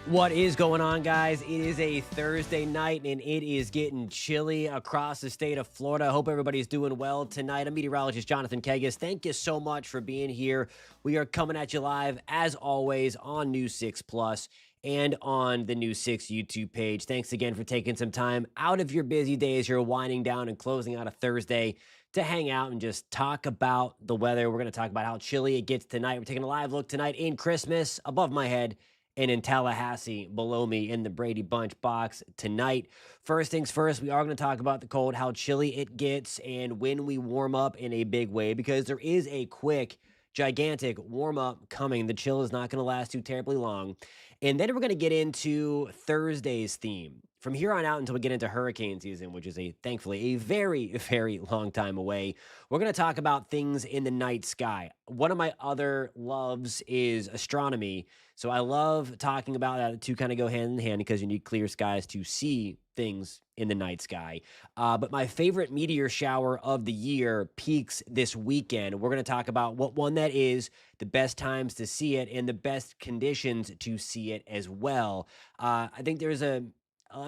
What is going on, guys? It is a Thursday night and it is getting chilly across the state of Florida. I hope everybody's doing well tonight. I'm meteorologist Jonathan Kegges. Thank you so much for being here. We are coming at you live, as always, on News 6 Plus and on the News 6 YouTube page. Thanks again for taking some time out of your busy days. You're winding down and closing out a Thursday to hang out and just talk about the weather. We're going to talk about how chilly it gets tonight. We're taking a live look tonight in Christmas above my head and in Tallahassee below me in the Brady Bunch box tonight. First things first, we are going to talk about the cold, how chilly it gets, and when we warm up in a big way, because there is a quick, gigantic warm up coming. The chill is not going to last too terribly long. And then we're going to get into Thursday's theme. From here on out until we get into hurricane season, which is thankfully a very, very long time away, we're going to talk about things in the night sky. One of my other loves is astronomy. So I love talking about that. The two kind of go hand in hand because you need clear skies to see things in the night sky. But my favorite meteor shower of the year peaks this weekend. We're going to talk about what one that is, the best times to see it, and the best conditions to see it as well. I think there's a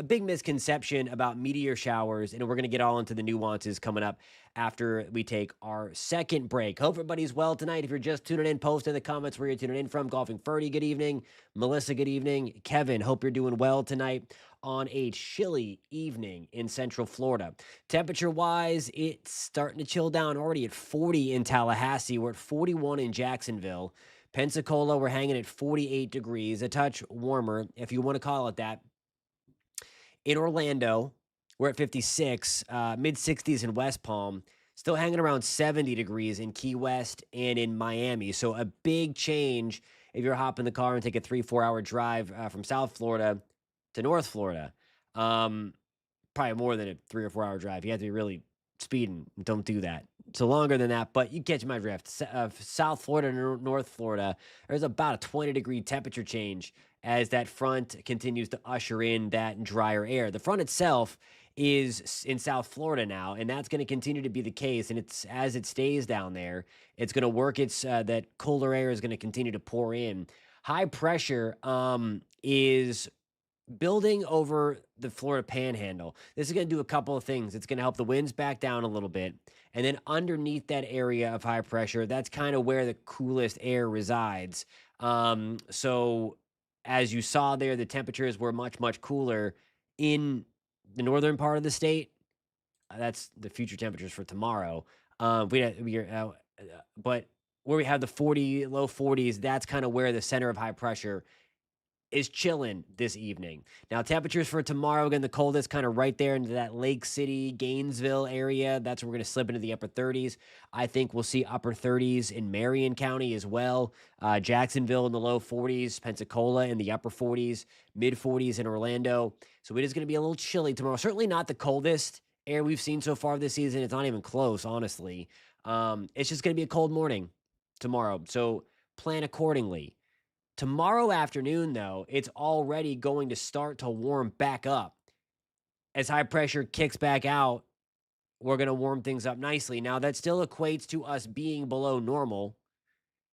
big misconception about meteor showers, and we're going to get all into the nuances coming up after we take our second break. Hope everybody's well tonight. If you're just tuning in, post in the comments where you're tuning in from. Golfing Ferdy, good evening. Melissa, good evening. Kevin, hope you're doing well tonight on a chilly evening in Central Florida. Temperature-wise, it's starting to chill down already at 40 in Tallahassee. We're at 41 in Jacksonville. Pensacola, we're hanging at 48 degrees, a touch warmer, if you want to call it that. In Orlando, we're at 56, mid-60s in West Palm, still hanging around 70 degrees in Key West and in Miami. So a big change if you're hopping the car and take a 3-4 hour drive from South Florida to North Florida. Probably more than a 3 or 4 hour drive. You have to be really speeding. Don't do that. So longer than that, but you catch my drift. South Florida and North Florida, there's about a 20-degree temperature change as that front continues to usher in that drier air. The front itself is in South Florida now, and that's going to continue to be the case. And it's as it stays down there, it's going to work. It's that colder air is going to continue to pour in. High pressure is building over the Florida Panhandle. This is going to do a couple of things. It's going to help the winds back down a little bit. And then underneath that area of high pressure, that's kind of where the coolest air resides. So as you saw there, the temperatures were much, much cooler in the northern part of the state. That's the future temperatures for tomorrow. But where we have the low 40s, that's kind of where the center of high pressure is chilling this evening. Now, temperatures for tomorrow, again, the coldest kind of right there into that Lake City, Gainesville area. That's where we're going to slip into the upper 30s. I think we'll see upper 30s in Marion County as well. Jacksonville in the low 40s, Pensacola in the upper 40s, mid 40s in Orlando. So it is going to be a little chilly tomorrow. Certainly not the coldest air we've seen so far this season. It's not even close, honestly. It's just going to be a cold morning tomorrow. So plan accordingly. Tomorrow afternoon, though, it's already going to start to warm back up. As high pressure kicks back out, we're going to warm things up nicely. Now, that still equates to us being below normal.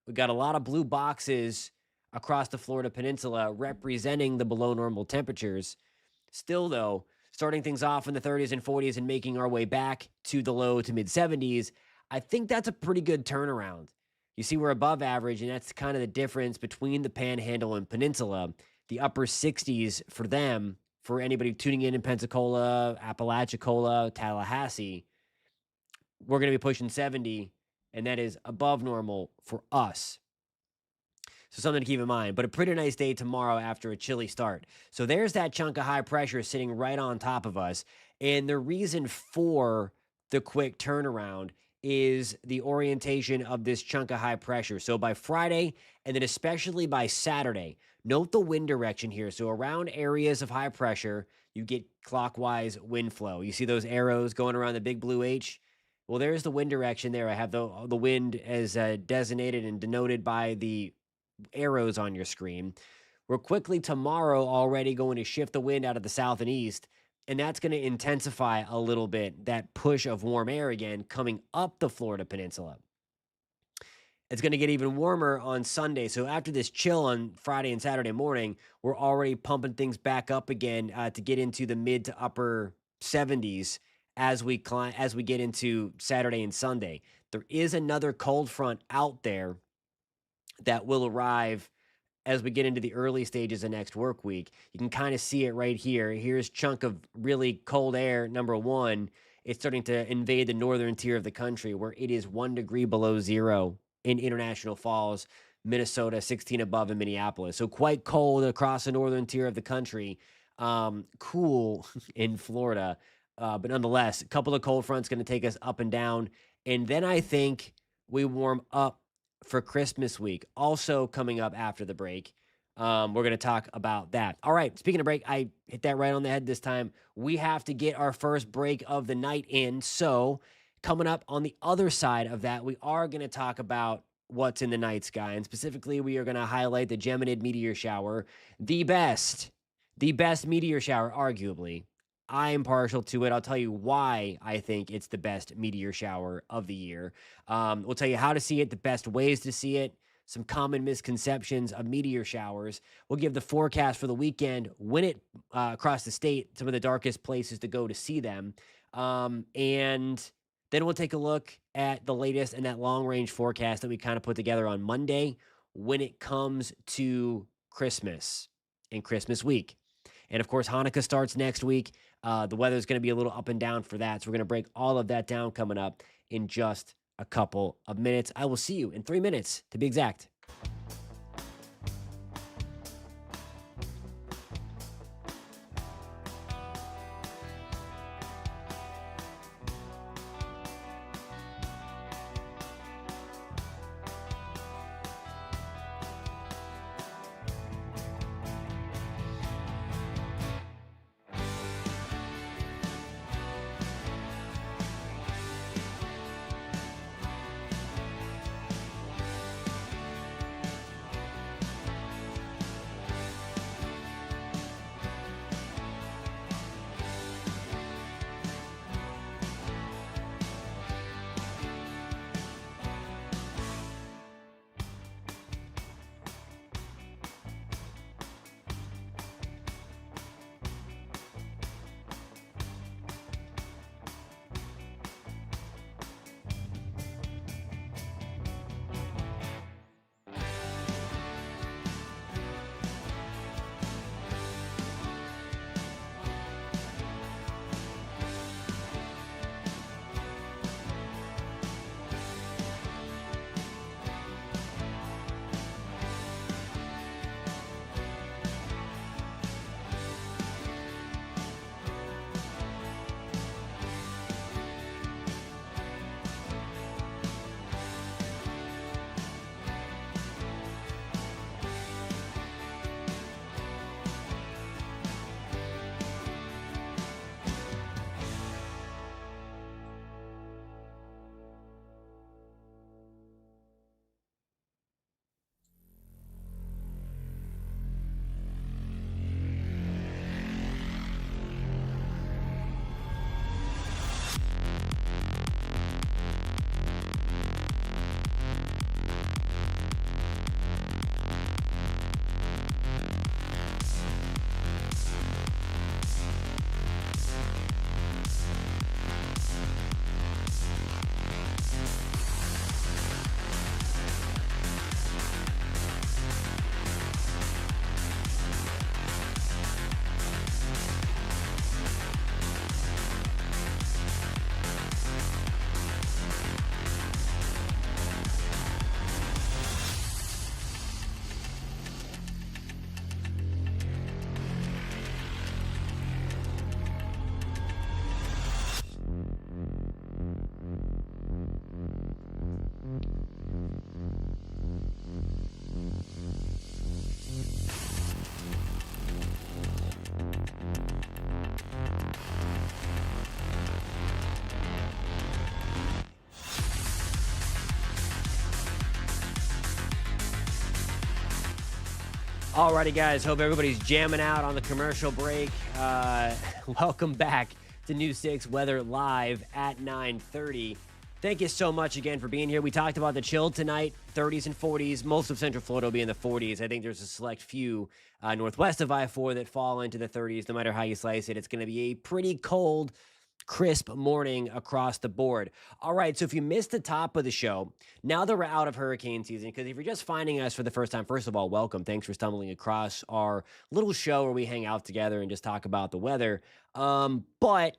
We've got a lot of blue boxes across the Florida Peninsula representing the below normal temperatures. Still, though, starting things off in the 30s and 40s and making our way back to the low to mid 70s, I think that's a pretty good turnaround. You see, we're above average, and that's kind of the difference between the Panhandle and Peninsula. The upper 60s for them for anybody tuning in Pensacola, Apalachicola, Tallahassee, we're going to be pushing 70, and that is above normal for us. So something to keep in mind, but a pretty nice day tomorrow after a chilly start. So there's that chunk of high pressure sitting right on top of us. And the reason for the quick turnaround is the orientation of this chunk of high pressure. So by Friday, and then especially by Saturday, note the wind direction here. So around areas of high pressure, you get clockwise wind flow. You see those arrows going around the big blue H? Well, there's the wind direction there. I have the wind as designated and denoted by the arrows on your screen. We're quickly tomorrow already going to shift the wind out of the south and east, and that's going to intensify a little bit that push of warm air again coming up the Florida Peninsula. It's going to get even warmer on Sunday. So after this chill on Friday and Saturday morning, we're already pumping things back up again to get into the mid to upper 70s as we get into Saturday and Sunday. There is another cold front out there that will arrive as we get into the early stages of next work week. You can kind of see it right here. Here's chunk of really cold air, number one. It's starting to invade the northern tier of the country where it is 1 degree below zero in International Falls, Minnesota, 16 above in Minneapolis. So quite cold across the northern tier of the country. Cool in Florida. But nonetheless, a couple of cold fronts going to take us up and down. And then I think we warm up for Christmas week, also coming up after the break. We're going to talk about that. All right, speaking of break, I hit that right on the head this time. We have to get our first break of the night in. So coming up on the other side of that, we are going to talk about what's in the night sky. And specifically, we are going to highlight the Geminid meteor shower, the best meteor shower, arguably. I'm partial to it. I'll tell you why I think it's the best meteor shower of the year. We'll tell you how to see it, the best ways to see it, some common misconceptions of meteor showers. We'll give the forecast for the weekend, when it across the state, some of the darkest places to go to see them. And then we'll take a look at the latest and that long-range forecast that we kind of put together on Monday when it comes to Christmas and Christmas week. And of course, Hanukkah starts next week. The weather is going to be a little up and down for that. So we're going to break all of that down coming up in just a couple of minutes. I will see you in 3 minutes, to be exact. Alrighty, guys. Hope everybody's jamming out on the commercial break. Welcome back to News 6 Weather Live at 9:30. Thank you so much again for being here. We talked about the chill tonight, 30s and 40s. Most of Central Florida will be in the 40s. I think there's a select few northwest of I-4 that fall into the 30s. No matter how you slice it, it's going to be a pretty cold, crisp morning across the board. All right, so if you missed the top of the show, now that we're out of hurricane season, because if you're just finding us for the first time, first of all, welcome. Thanks for stumbling across our little show where we hang out together and just talk about the weather. But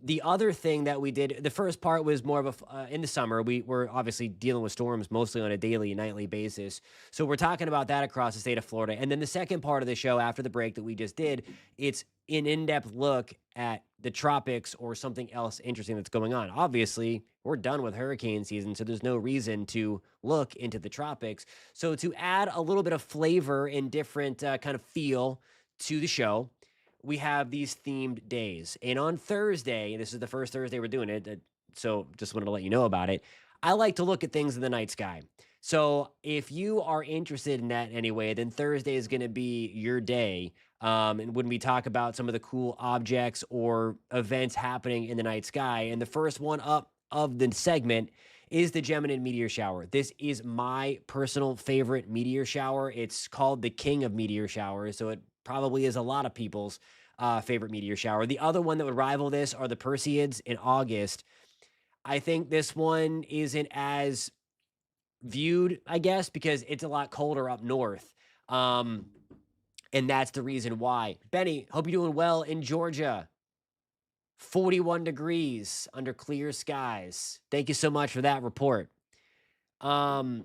the other thing that we did, the first part was more of in the summer, we were obviously dealing with storms mostly on a daily, nightly basis. So we're talking about that across the state of Florida. And then the second part of the show after the break that we just did, it's an in-depth look at the tropics or something else interesting that's going on. Obviously, we're done with hurricane season, so there's no reason to look into the tropics. So to add a little bit of flavor and different kind of feel to the show, we have these themed days. And on Thursday, this is the first Thursday we're doing it, so just wanted to let you know about it. I like to look at things in the night sky. So if you are interested in that anyway, then Thursday is going to be your day. And when we talk about some of the cool objects or events happening in the night sky, and the first one up of the segment is the Geminid meteor shower. This is my personal favorite meteor shower. It's called the king of meteor showers, so it probably is a lot of people's favorite meteor shower. The other one that would rival this are the Perseids in August. I think this one isn't as viewed, I guess, because it's a lot colder up north. And that's the reason why. Benny, hope you're doing well in Georgia. 41 degrees under clear skies. Thank you so much for that report. So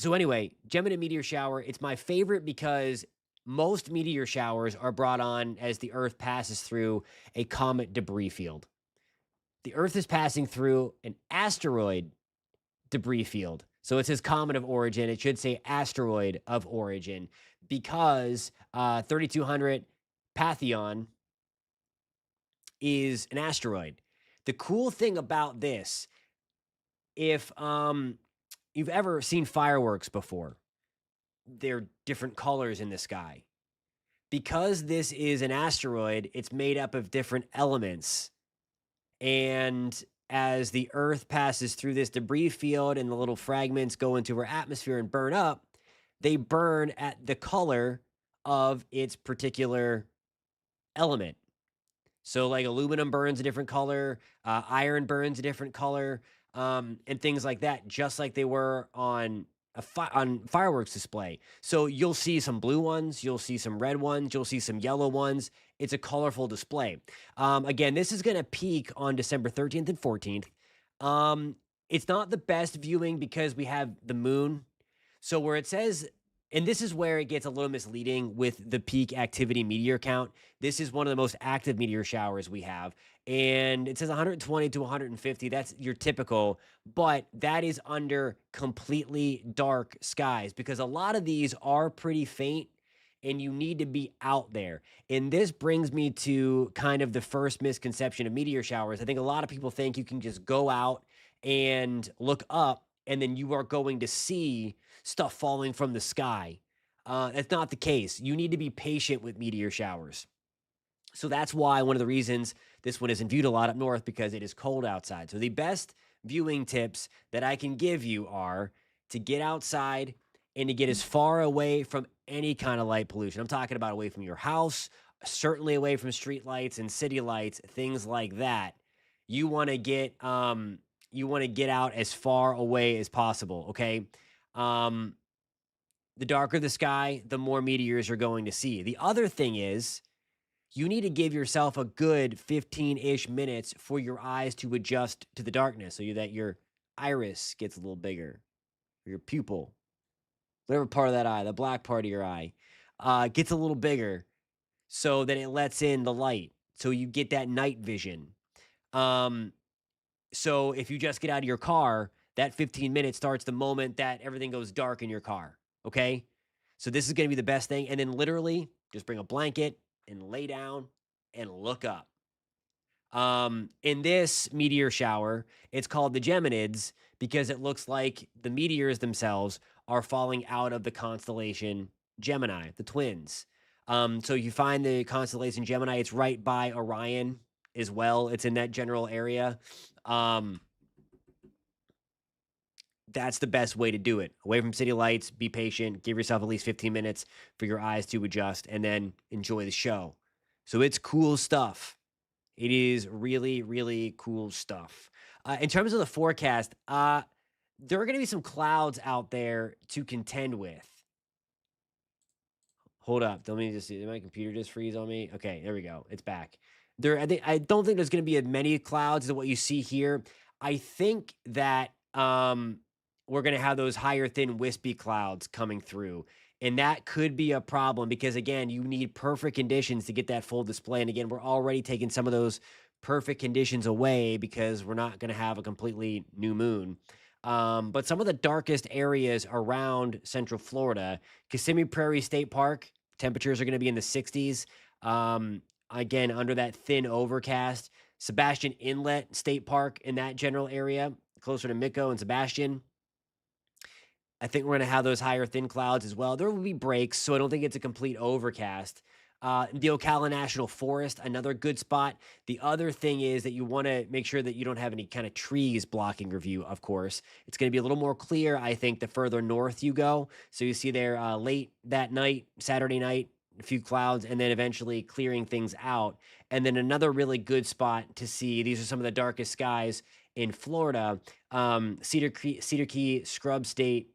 anyway, Gemini meteor shower, it's my favorite because most meteor showers are brought on as the Earth passes through a comet debris field. The Earth is passing through an asteroid debris field. So it says comet of origin. It should say asteroid of origin because 3200 Pantheon is an asteroid. The cool thing about this, if you've ever seen fireworks before, they're different colors in the sky. Because this is an asteroid, it's made up of different elements. And as the Earth passes through this debris field and the little fragments go into our atmosphere and burn up, they burn at the color of its particular element. So like aluminum burns a different color, iron burns a different color, and things like that, just like they were on on fireworks display. So you'll see some blue ones, you'll see some red ones, you'll see some yellow ones. It's a colorful display. Again, this is going to peak on December 13th and 14th. It's not the best viewing because we have the moon. So where it says, and this is where it gets a little misleading with the peak activity meteor count. This is one of the most active meteor showers we have. And it says 120 to 150. That's your typical, but that is under completely dark skies because a lot of these are pretty faint and you need to be out there. And this brings me to kind of the first misconception of meteor showers. I think a lot of people think you can just go out and look up and then you are going to see stuff falling from the sky. That's not the case. You need to be patient with meteor showers. So that's why one of the reasons this one isn't viewed a lot up north because it is cold outside. So the best viewing tips that I can give you are to get outside and to get as far away from any kind of light pollution. I'm talking about away from your house, certainly away from street lights and city lights, things like that. You want to get out as far away as possible, okay? The darker the sky, the more meteors you're going to see. The other thing is you need to give yourself a good 15-ish minutes for your eyes to adjust to the darkness so that your iris gets a little bigger, or your pupil, whatever part of that eye, the black part of your eye, gets a little bigger so that it lets in the light. So you get that night vision. So if you just get out of your car, that 15 minutes starts the moment that everything goes dark in your car, okay? So this is going to be the best thing. And then literally just bring a blanket and lay down and look up. In this meteor shower, it's called the Geminids because it looks like the meteors themselves are falling out of the constellation Gemini, the twins. So you find the constellation Gemini. It's right by Orion as well. It's in that general area. Um, that's the best way to do it. Away from city lights, be patient, give yourself at least 15 minutes for your eyes to adjust, and then enjoy the show. So it's cool stuff. It is really, really cool stuff. In terms of the forecast, there are going to be some clouds out there to contend with. Hold up. Let me just see. Did my computer just freeze on me? Okay, there we go. It's back. I don't think there's going to be as many clouds as what you see here. I think that we're going to have those higher, thin, wispy clouds coming through. And that could be a problem because, again, you need perfect conditions to get that full display. And again, we're already taking some of those perfect conditions away because we're not going to have a completely new moon. But some of the darkest areas around Central Florida, Kissimmee Prairie State Park, temperatures are going to be in the 60s. Again, under that thin overcast. Sebastian Inlet State Park in that general area, closer to Mico and Sebastian. I think we're going to have those higher thin clouds as well. There will be breaks, so I don't think it's a complete overcast. The Ocala National Forest, another good spot. The other thing is that you want to make sure that you don't have any kind of trees blocking your view, of course. It's going to be a little more clear, I think, the further north you go. So you see there late that night, Saturday night, a few clouds, and then eventually clearing things out. And then another really good spot to see, these are some of the darkest skies in Florida, Cedar Key Scrub State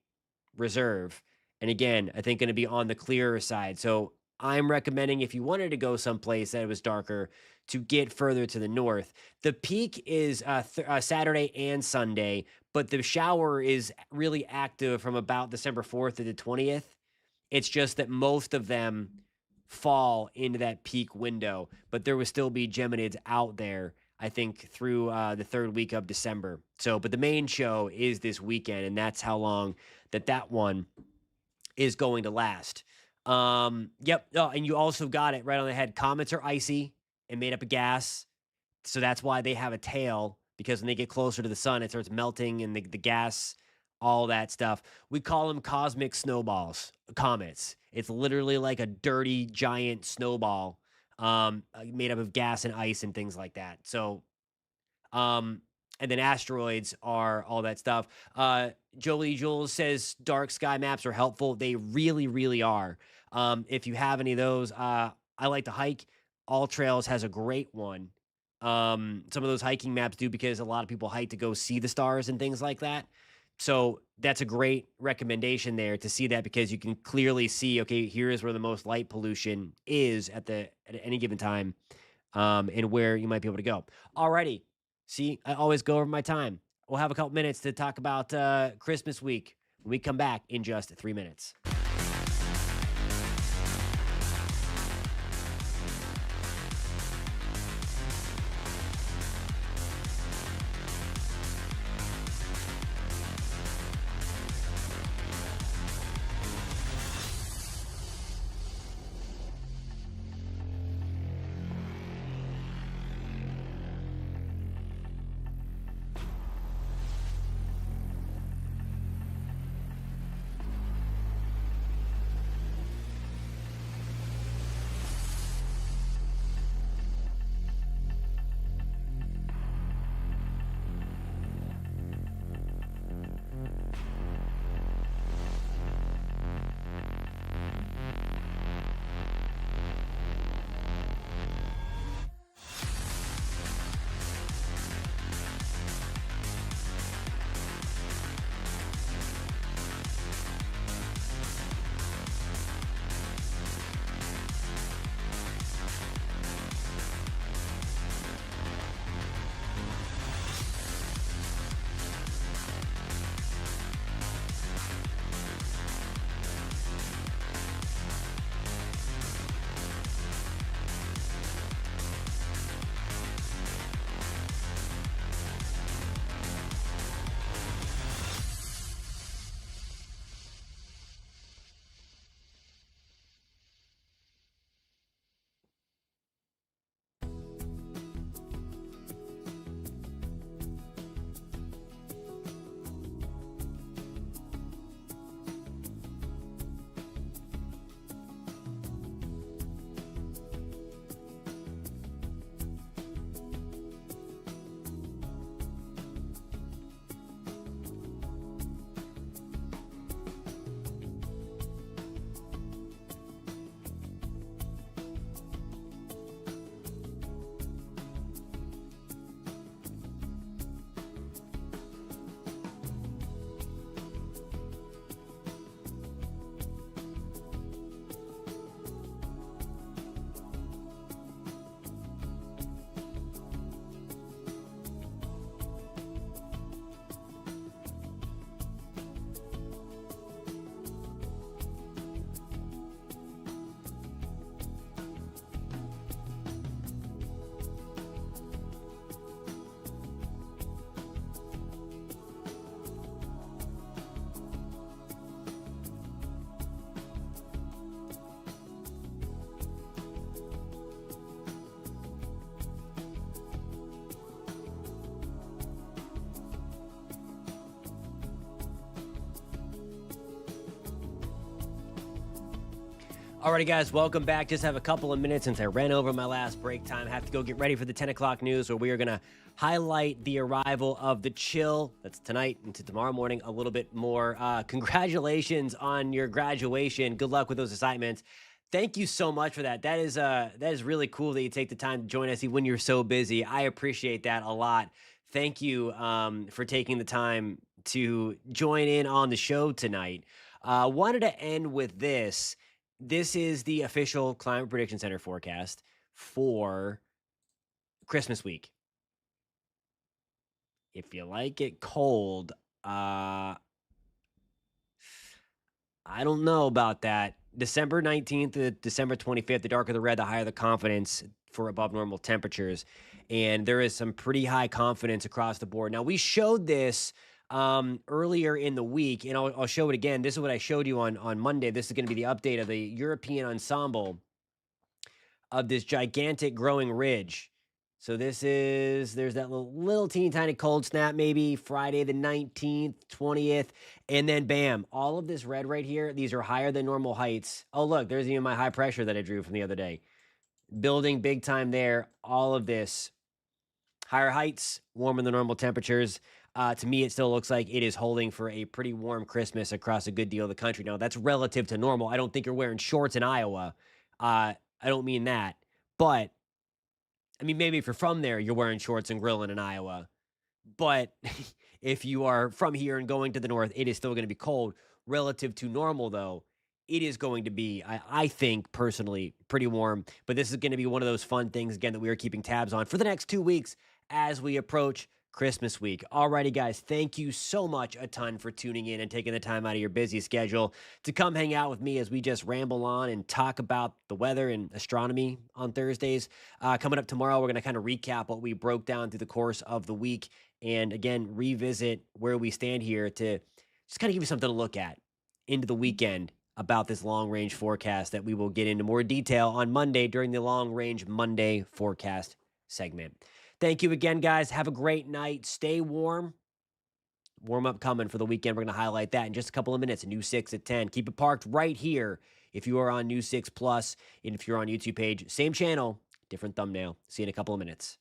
Reserve. And again, I think going to be on the clearer side. So I'm recommending if you wanted to go someplace that was darker to get further to the north. The peak is Saturday and Sunday, but the shower is really active from about December 4th to the 20th. It's just that most of them fall into that peak window, but there will still be Geminids out there, I think, through the third week of December. So, but the main show is this weekend, and that's how long that one is going to last. Yep. Oh, and you also got it right on the head. Comets are icy and made up of gas. So that's why they have a tail, because when they get closer to the sun, it starts melting and the gas, all that stuff. We call them cosmic snowballs, comets. It's literally like a dirty giant snowball made up of gas and ice and things like that. So, and then asteroids are all that stuff. Jolie Jules says dark sky maps are helpful. They really, really are. If you have any of those, I like to hike. All Trails has a great one. Some of those hiking maps do, because a lot of people hike to go see the stars and things like that. So that's a great recommendation there to see that, because you can clearly see, okay, here is where the most light pollution is at any given time, and where you might be able to go. Alrighty. See, I always go over my time. We'll have a couple minutes to talk about Christmas week when we come back in just 3 minutes. Alrighty, guys, welcome back. Just have a couple of minutes since I ran over my last break time. Have to go get ready for the 10 o'clock news, where we are going to highlight the arrival of the chill. That's tonight into tomorrow morning a little bit more. Congratulations on your graduation. Good luck with those assignments. Thank you so much for that. That is really cool that you take the time to join us when you're so busy. I appreciate that a lot. Thank you for taking the time to join in on the show tonight. Wanted to end with this. This is the official Climate Prediction Center forecast for Christmas week. If you like it cold, I don't know about that. December 19th to December 25th, the darker the red, the higher the confidence for above normal temperatures. And there is some pretty high confidence across the board. Now, we showed this earlier in the week, and I'll show it again. This is what I showed you on Monday. This is going to be the update of the European ensemble of this gigantic growing ridge. So there's that little teeny tiny cold snap, maybe Friday the 19th, 20th, and then bam, all of this red right here. These are higher than normal heights. Oh, look, there's even my high pressure that I drew from the other day. Building big time there. All of this higher heights, warmer than normal temperatures. To me, it still looks like it is holding for a pretty warm Christmas across a good deal of the country. Now, that's relative to normal. I don't think you're wearing shorts in Iowa. I don't mean that. But, I mean, maybe if you're from there, you're wearing shorts and grilling in Iowa. But if you are from here and going to the north, it is still going to be cold. Relative to normal, though, it is going to be, I think, personally, pretty warm. But this is going to be one of those fun things, again, that we are keeping tabs on for the next 2 weeks as we approach Christmas week. Alrighty, guys, thank you so much a ton for tuning in and taking the time out of your busy schedule to come hang out with me as we just ramble on and talk about the weather and astronomy on Thursdays. Coming up tomorrow, we're going to kind of recap what we broke down through the course of the week and, again, revisit where we stand here to just kind of give you something to look at into the weekend about this long-range forecast that we will get into more detail on Monday during the long-range Monday forecast segment. Thank you again, guys. Have a great night. Stay warm. Warm up coming for the weekend. We're going to highlight that in just a couple of minutes. News 6 at 10. Keep it parked right here if you are on News 6 Plus, and if you're on YouTube page, same channel, different thumbnail. See you in a couple of minutes.